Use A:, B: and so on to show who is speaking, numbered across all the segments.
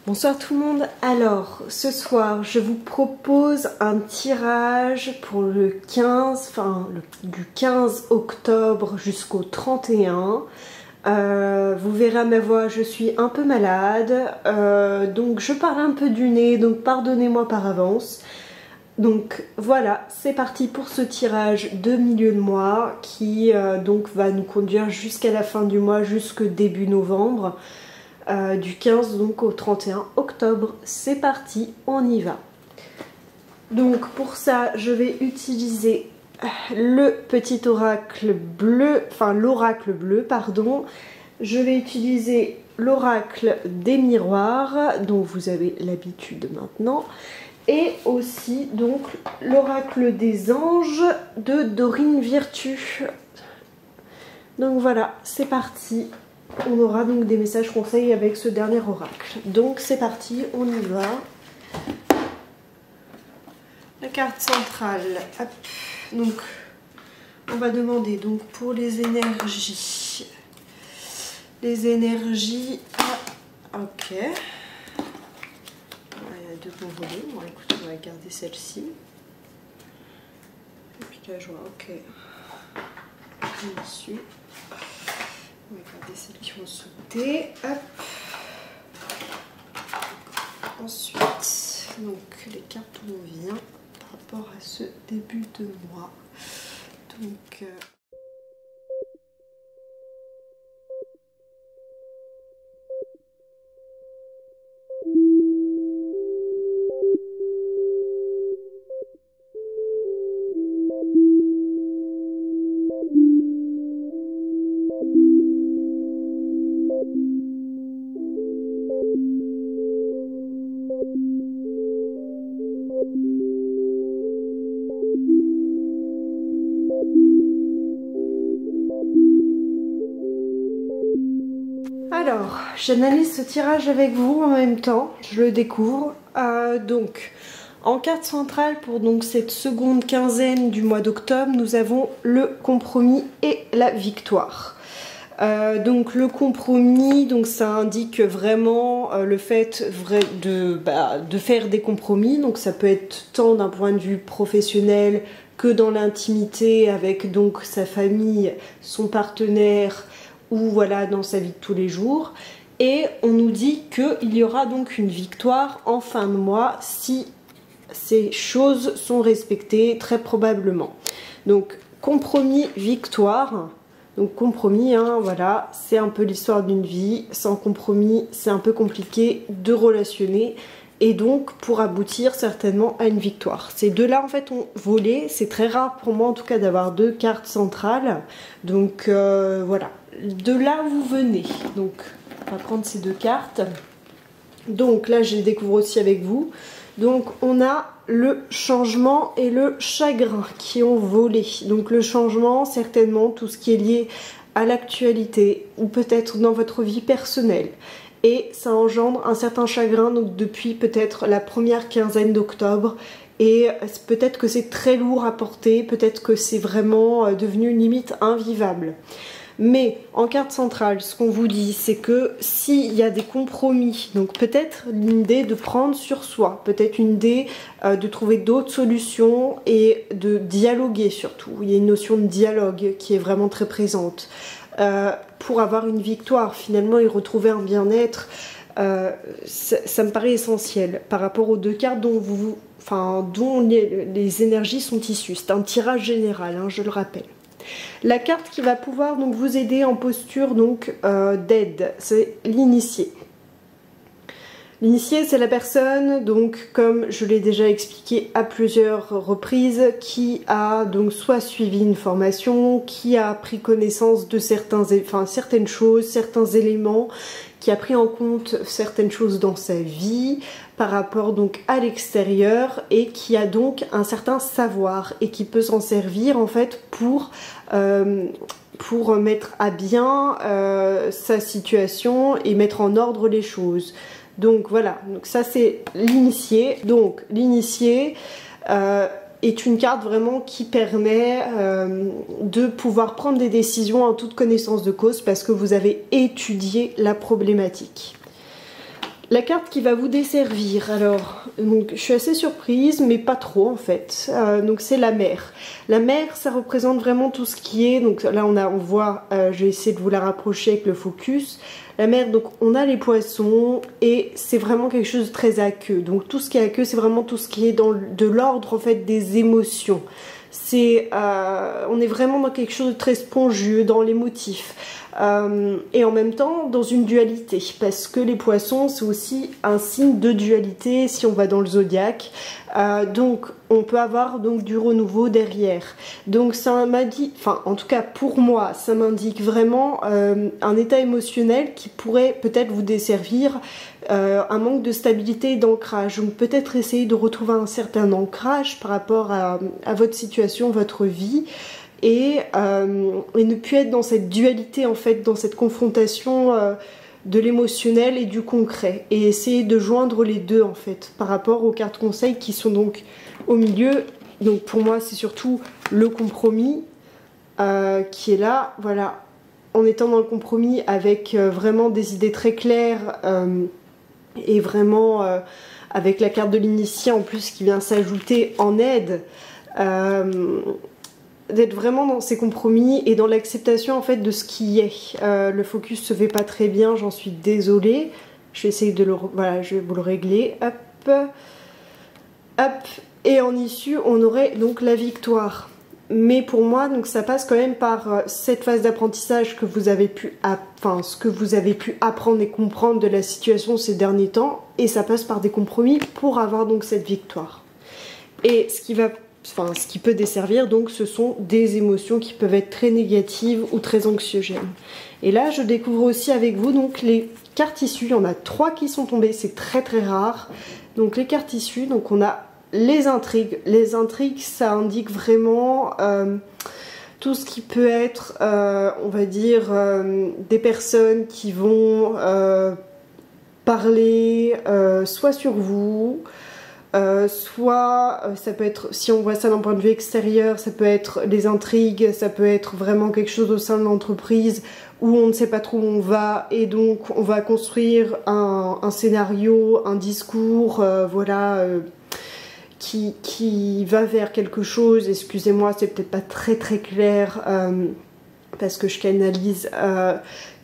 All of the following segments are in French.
A: Bonsoir tout le monde. Alors, ce soir, je vous propose un tirage pour le 15, du 15 octobre jusqu'au 31. Vous verrez à ma voix, je suis un peu malade, donc je parle un peu du nez, donc pardonnez-moi par avance. Donc voilà, c'est parti pour ce tirage de milieu de mois qui donc va nous conduire jusqu'à la fin du mois, jusque début novembre. Du 15 donc au 31 octobre. C'est parti, on y va. Donc pour ça, je vais utiliser le petit oracle bleu, l'oracle bleu, pardon. Je vais utiliser l'oracle des miroirs, dont vous avez l'habitude maintenant. Et aussi donc l'oracle des anges de Dorine Virtue. Donc voilà, c'est parti. On aura donc des messages conseils avec ce dernier oracle. Donc c'est parti, on y va. La carte centrale. Hop. Donc on va demander donc pour les énergies. Les énergies. Ok. Il y a deux bons volets. Bon écoute, on va garder celle-ci. Et puis la joie, ok. Dessus. On va garder celles qui ont sauté. Hop. Ensuite, donc les cartes où on vient par rapport à ce début de mois. Donc alors, j'analyse ce tirage avec vous en même temps, je le découvre. Donc, en carte centrale pour donc cette seconde quinzaine du mois d'octobre, nous avons le compromis et la victoire. Donc le compromis, donc ça indique vraiment le fait de faire des compromis. Donc ça peut être tant d'un point de vue professionnel que dans l'intimité avec donc sa famille, son partenaire, ou voilà dans sa vie de tous les jours. Et on nous dit qu'il y aura donc une victoire en fin de mois si ces choses sont respectées, très probablement. Donc compromis, victoire. Donc compromis, hein, voilà, c'est un peu l'histoire d'une vie. Sans compromis, c'est un peu compliqué de relationner. Et donc pour aboutir certainement à une victoire. Ces deux-là en fait ont volé. C'est très rare pour moi en tout cas d'avoir deux cartes centrales. Donc voilà. De là où vous venez. Donc on va prendre ces deux cartes. Donc là je les découvre aussi avec vous. Donc on a le changement et le chagrin qui ont volé. Donc le changement, certainement tout ce qui est lié à l'actualité ou peut-être dans votre vie personnelle. Et ça engendre un certain chagrin donc depuis peut-être la première quinzaine d'octobre. Et peut-être que c'est très lourd à porter, peut-être que c'est vraiment devenu limite invivable. Mais en carte centrale, ce qu'on vous dit, c'est que s'il y a des compromis, donc peut-être l'idée de prendre sur soi, peut-être une idée de trouver d'autres solutions et de dialoguer surtout. Il y a une notion de dialogue qui est vraiment très présente. Pour avoir une victoire finalement et retrouver un bien-être, ça me paraît essentiel par rapport aux deux cartes dont les énergies sont issues. C'est un tirage général, hein, je le rappelle. La carte qui va pouvoir donc vous aider en posture d'aide, c'est l'initié. L'initié, c'est la personne, donc comme je l'ai déjà expliqué à plusieurs reprises, qui a donc soit suivi une formation, qui a pris connaissance de certaines choses, certains éléments, qui a pris en compte certaines choses dans sa vie par rapport donc à l'extérieur et qui a donc un certain savoir et qui peut s'en servir en fait pour mettre à bien sa situation et mettre en ordre les choses. Donc voilà, donc ça c'est l'initié. Donc l'initié est une carte vraiment qui permet de pouvoir prendre des décisions en toute connaissance de cause parce que vous avez étudié la problématique. La carte qui va vous desservir, alors, donc, je suis assez surprise, mais pas trop en fait. Donc c'est la mer. La mer, ça représente vraiment tout ce qui est, donc là on voit, je vais essayer de vous la rapprocher avec le focus. La mer, donc on a les poissons et c'est vraiment quelque chose de très aqueux. Donc tout ce qui est aqueux, c'est vraiment tout ce qui est de l'ordre en fait des émotions. On est vraiment dans quelque chose de très spongieux, dans les motifs. Et en même temps dans une dualité, parce que les poissons c'est aussi un signe de dualité si on va dans le zodiaque. Donc on peut avoir donc du renouveau derrière. Donc ça m'indique, enfin en tout cas pour moi, ça m'indique vraiment un état émotionnel qui pourrait peut-être vous desservir, un manque de stabilité et d'ancrage. Donc peut-être essayer de retrouver un certain ancrage par rapport à votre situation, votre vie. Et ne plus être dans cette dualité en fait, dans cette confrontation de l'émotionnel et du concret, et essayer de joindre les deux en fait par rapport aux cartes conseils qui sont donc au milieu. Donc pour moi c'est surtout le compromis qui est là, voilà, en étant dans le compromis avec vraiment des idées très claires et vraiment avec la carte de l'initié en plus qui vient s'ajouter en aide. D'être vraiment dans ces compromis et dans l'acceptation en fait de ce qui est. Le focus se fait pas très bien, j'en suis désolée. Je vais essayer de le... Voilà, je vais vous le régler. Hop. Hop. Et en issue, on aurait donc la victoire. Mais pour moi, donc ça passe quand même par cette phase d'apprentissage que vous avez pu... Enfin, ce que vous avez pu apprendre et comprendre de la situation ces derniers temps. Et ça passe par des compromis pour avoir donc cette victoire. Et ce qui peut desservir, donc ce sont des émotions qui peuvent être très négatives ou très anxiogènes. Et là je découvre aussi avec vous donc les cartes issues. Il y en a 3 qui sont tombées, c'est très très rare. Donc les cartes issues, donc on a les intrigues. Les intrigues, ça indique vraiment tout ce qui peut être, on va dire, des personnes qui vont parler soit sur vous, soit ça peut être, si on voit ça d'un point de vue extérieur, ça peut être les intrigues, ça peut être vraiment quelque chose au sein de l'entreprise où on ne sait pas trop où on va et donc on va construire un scénario, un discours, voilà, qui va vers quelque chose. Excusez-moi, c'est peut-être pas très très clair parce que je canalise,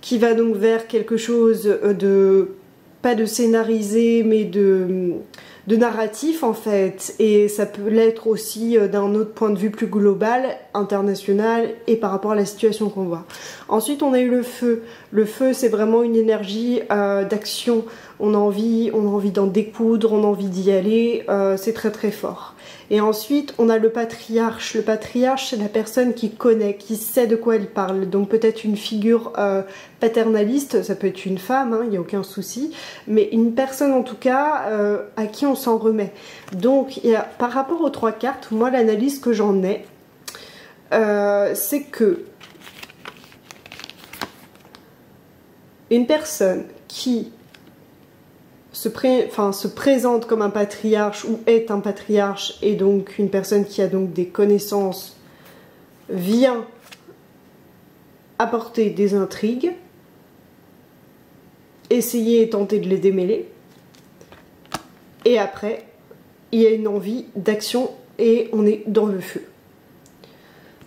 A: qui va donc vers quelque chose de, pas de scénarisé mais de narratif en fait, et ça peut l'être aussi d'un autre point de vue plus global, international et par rapport à la situation qu'on voit. Ensuite on a eu le feu. Le feu c'est vraiment une énergie d'action, on a envie d'en découdre, on a envie d'y aller, c'est très très fort. Et ensuite on a le patriarche. Le patriarche c'est la personne qui connaît, qui sait de quoi elle parle, donc peut-être une figure paternaliste, ça peut être une femme, il n'y a aucun souci, mais une personne en tout cas à qui on s'en remet. Donc par rapport aux 3 cartes, moi l'analyse que j'en ai, c'est que une personne qui se présente comme un patriarche ou est un patriarche, et donc une personne qui a donc des connaissances, vient apporter des intrigues, essayer et tenter de les démêler, et après il y a une envie d'action et on est dans le feu.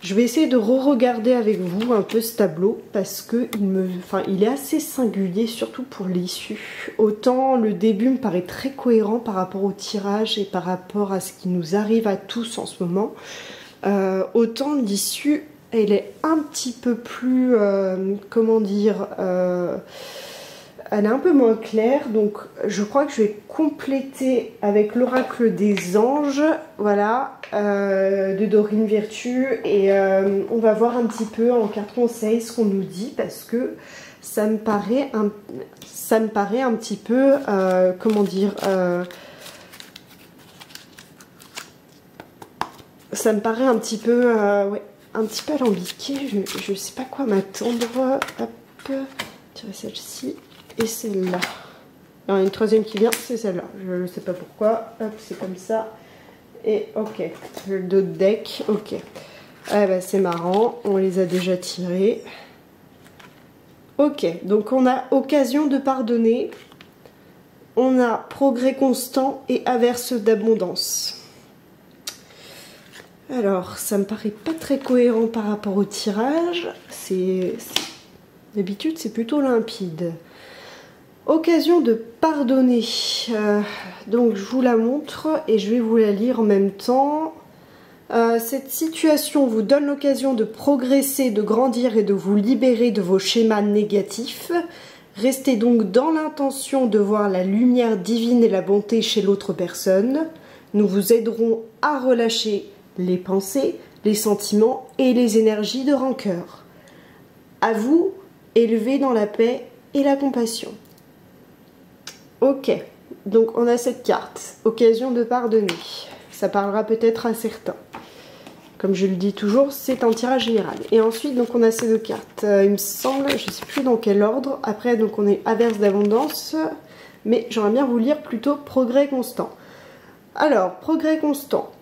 A: Je vais essayer de re-regarder avec vous un peu ce tableau parce que il est assez singulier, surtout pour l'issue. Autant le début me paraît très cohérent par rapport au tirage et par rapport à ce qui nous arrive à tous en ce moment, autant l'issue elle est un petit peu plus, comment dire, elle est un peu moins claire, donc je crois que je vais compléter avec l'oracle des anges, voilà, de Dorine Virtue, et on va voir un petit peu en carte conseil ce qu'on nous dit, parce que ça me paraît un petit peu, comment dire, ça me paraît un petit peu, ouais, un petit peu alambiqué, je sais pas quoi m'attendre. Hop, tirer celle-ci. Et celle-là. Il y en a une troisième qui vient, c'est celle-là. Je ne sais pas pourquoi. Hop, c'est comme ça. Et ok. Le dos de deck. Ok. Ah bah c'est marrant. On les a déjà tirés. Ok. Donc on a occasion de pardonner. on a progrès constant et averse d'abondance. Alors, ça me paraît pas très cohérent par rapport au tirage. D'habitude, c'est plutôt limpide. Occasion de pardonner. Donc, je vous la montre et je vais vous la lire en même temps. Cette situation vous donne l'occasion de progresser, de grandir et de vous libérer de vos schémas négatifs. Restez donc dans l'intention de voir la lumière divine et la bonté chez l'autre personne. Nous vous aiderons à relâcher les pensées, les sentiments et les énergies de rancœur. À vous, élevez dans la paix et la compassion. Ok, donc on a cette carte, occasion de pardonner. Ça parlera peut-être à certains. Comme je le dis toujours, c'est un tirage général. Et ensuite, donc on a ces deux cartes. Il me semble, je ne sais plus dans quel ordre. Après, donc on est averse d'abondance. Mais j'aimerais bien vous lire plutôt progrès constant. Alors, progrès constant.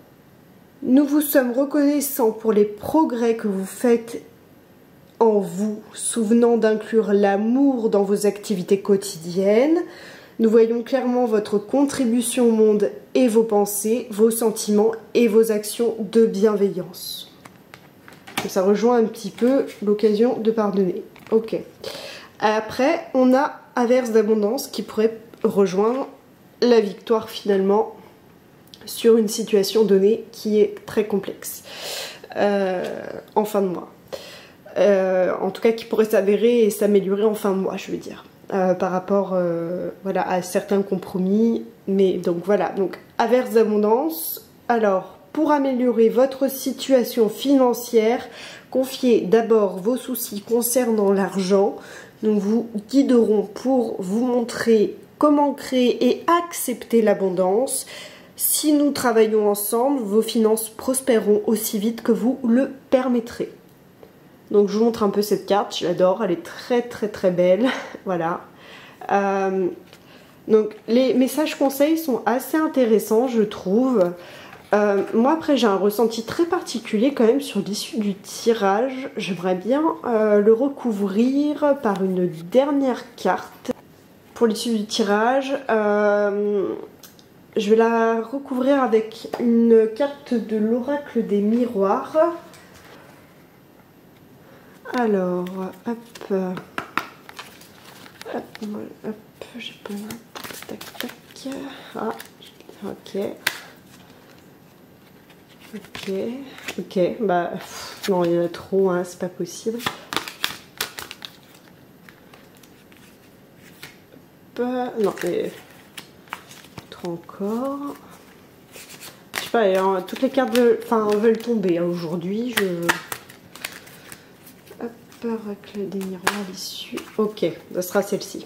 A: Nous vous sommes reconnaissants pour les progrès que vous faites en vous, souvenant d'inclure l'amour dans vos activités quotidiennes. Nous voyons clairement votre contribution au monde et vos pensées, vos sentiments et vos actions de bienveillance. Ça rejoint un petit peu l'occasion de pardonner. Ok. Après, on a averse d'abondance qui pourrait rejoindre la victoire finalement sur une situation donnée qui est très complexe en fin de mois. En tout cas, qui pourrait s'avérer et s'améliorer en fin de mois, je veux dire. Par rapport voilà, à certains compromis. Mais donc voilà, donc averse d'abondance. Alors, pour améliorer votre situation financière, confiez d'abord vos soucis concernant l'argent. Nous vous guiderons pour vous montrer comment créer et accepter l'abondance. Si nous travaillons ensemble, vos finances prospéreront aussi vite que vous le permettrez. Donc je vous montre un peu cette carte, je l'adore, elle est très très très belle, voilà. Donc les messages conseils sont assez intéressants, je trouve. Moi après j'ai un ressenti très particulier quand même sur l'issue du tirage. J'aimerais bien le recouvrir par une dernière carte. Pour l'issue du tirage, je vais la recouvrir avec une carte de l'oracle des miroirs. Alors, hop, j'ai pas... Tac, tac, ah, ok. Ok, bah, non, il y en a trop, hein, c'est pas possible. Hop, non, mais... Trop encore. Je sais pas, toutes les cartes veulent tomber, hein, aujourd'hui, Oracle des miroirs, l'issue. Ok, ce sera celle-ci.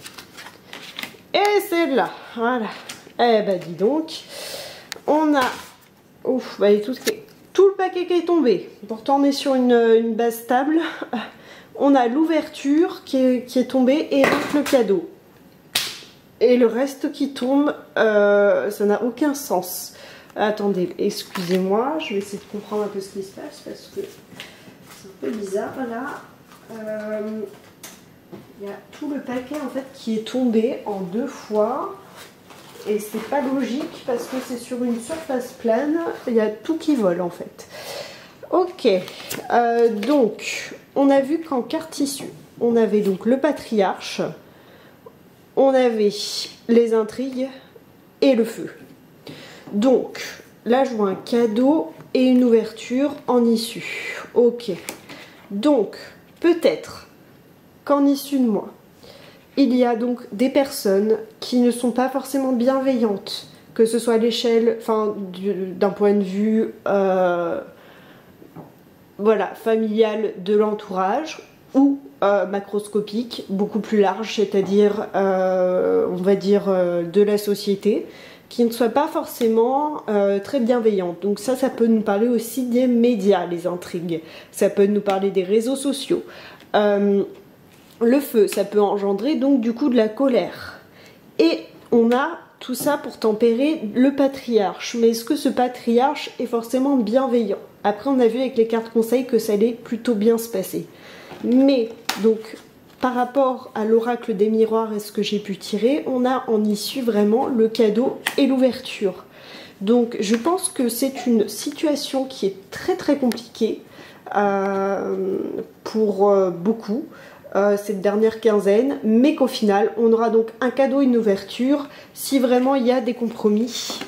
A: Et celle-là, voilà. Eh ben dis donc, on a... Ouf, bah, tout le paquet qui est tombé. Pourtant on est sur une base stable. On a l'ouverture qui est tombée et donc le cadeau. Et le reste qui tombe, ça n'a aucun sens. Attendez, excusez-moi, je vais essayer de comprendre un peu ce qui se passe parce que c'est un peu bizarre là. Il y a tout le paquet en fait qui est tombé en 2 fois et c'est pas logique parce que c'est sur une surface plane, il y a tout qui vole en fait. Ok, donc on a vu qu'en carte issue on avait donc le patriarche, on avait les intrigues et le feu. Donc là je vois un cadeau et une ouverture en issue. Ok, donc peut-être qu'en issue de moi, il y a donc des personnes qui ne sont pas forcément bienveillantes, que ce soit à l'échelle, d'un point de vue voilà, familial de l'entourage ou macroscopique, beaucoup plus large, c'est-à-dire on va dire de la société, qui ne soit pas forcément très bienveillante. Donc ça peut nous parler aussi des médias, les intrigues. Ça peut nous parler des réseaux sociaux. Le feu, ça peut engendrer donc du coup de la colère. Et on a tout ça pour tempérer le patriarche. Mais est-ce que ce patriarche est forcément bienveillant? Après on a vu avec les cartes conseils que ça allait plutôt bien se passer. Mais donc par rapport à l'oracle des miroirs et ce que j'ai pu tirer, on a en issue vraiment le cadeau et l'ouverture. Donc je pense que c'est une situation qui est très compliquée pour beaucoup cette dernière quinzaine, mais qu'au final on aura donc un cadeau et une ouverture si vraiment il y a des compromis.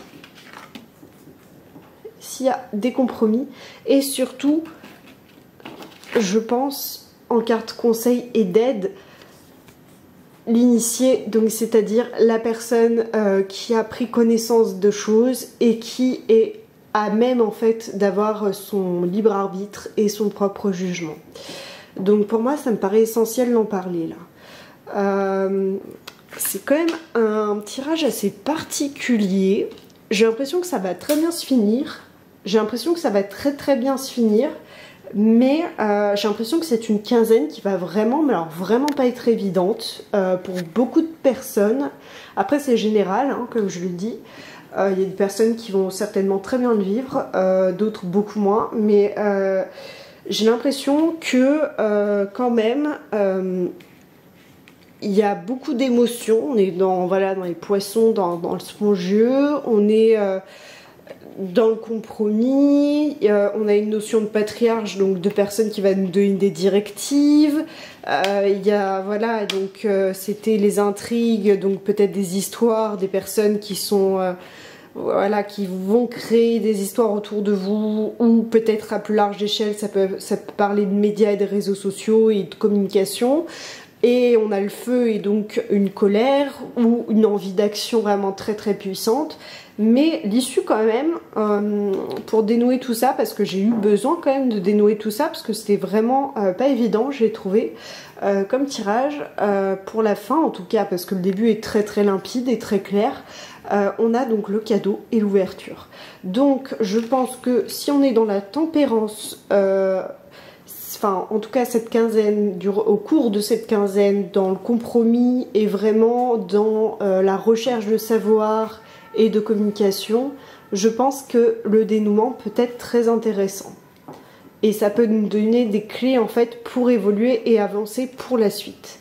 A: S'il y a des compromis, et surtout je pense en carte conseil et d'aide, l'initié, donc c'est-à-dire la personne qui a pris connaissance de choses et qui est à même en fait d'avoir son libre arbitre et son propre jugement. Donc pour moi ça me paraît essentiel d'en parler là. C'est quand même un tirage assez particulier. J'ai l'impression que ça va très bien se finir. J'ai l'impression que ça va très bien se finir. Mais j'ai l'impression que c'est une quinzaine qui va vraiment, mais alors vraiment pas être évidente pour beaucoup de personnes. Après c'est général, hein, comme je le dis. Il y a des personnes qui vont certainement très bien le vivre, d'autres beaucoup moins. Mais j'ai l'impression que quand même, il y a beaucoup d'émotions. On est dans, voilà, dans les poissons, dans le spongieux. On est dans le compromis, on a une notion de patriarche, donc de personne qui va nous donner des directives. Il y a, voilà, donc c'était les intrigues, donc peut-être des histoires, des personnes qui sont, voilà, qui vont créer des histoires autour de vous, ou peut-être à plus large échelle, ça peut parler de médias et des réseaux sociaux et de communication. Et on a le feu et donc une colère ou une envie d'action vraiment très puissante. Mais l'issue quand même, pour dénouer tout ça, parce que j'ai eu besoin quand même de dénouer tout ça, parce que c'était vraiment pas évident, j'ai trouvé, comme tirage, pour la fin en tout cas, parce que le début est très limpide et très clair. On a donc le cadeau et l'ouverture. Donc je pense que si on est dans la tempérance, enfin en tout cas cette quinzaine, au cours de cette quinzaine, dans le compromis et vraiment dans la recherche de savoir et de communication, je pense que le dénouement peut être très intéressant. Et ça peut nous donner des clés en fait pour évoluer et avancer pour la suite.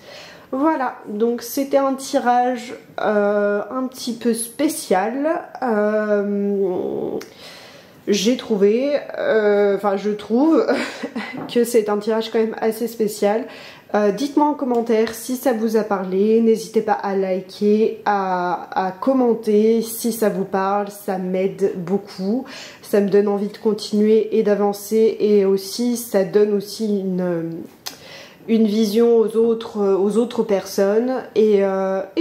A: Voilà, donc c'était un tirage un petit peu spécial. J'ai trouvé, enfin je trouve que c'est un tirage quand même assez spécial. Dites-moi en commentaire si ça vous a parlé, n'hésitez pas à liker, à commenter si ça vous parle, ça m'aide beaucoup, ça me donne envie de continuer et d'avancer, et aussi ça donne aussi une vision aux autres personnes, et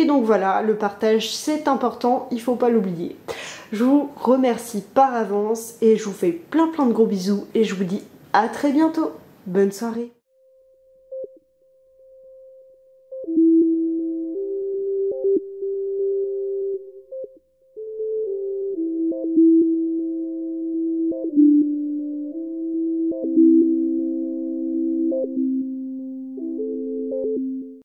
A: donc voilà, le partage c'est important, il faut pas l'oublier. Je vous remercie par avance et je vous fais plein de gros bisous et je vous dis à très bientôt. Bonne soirée.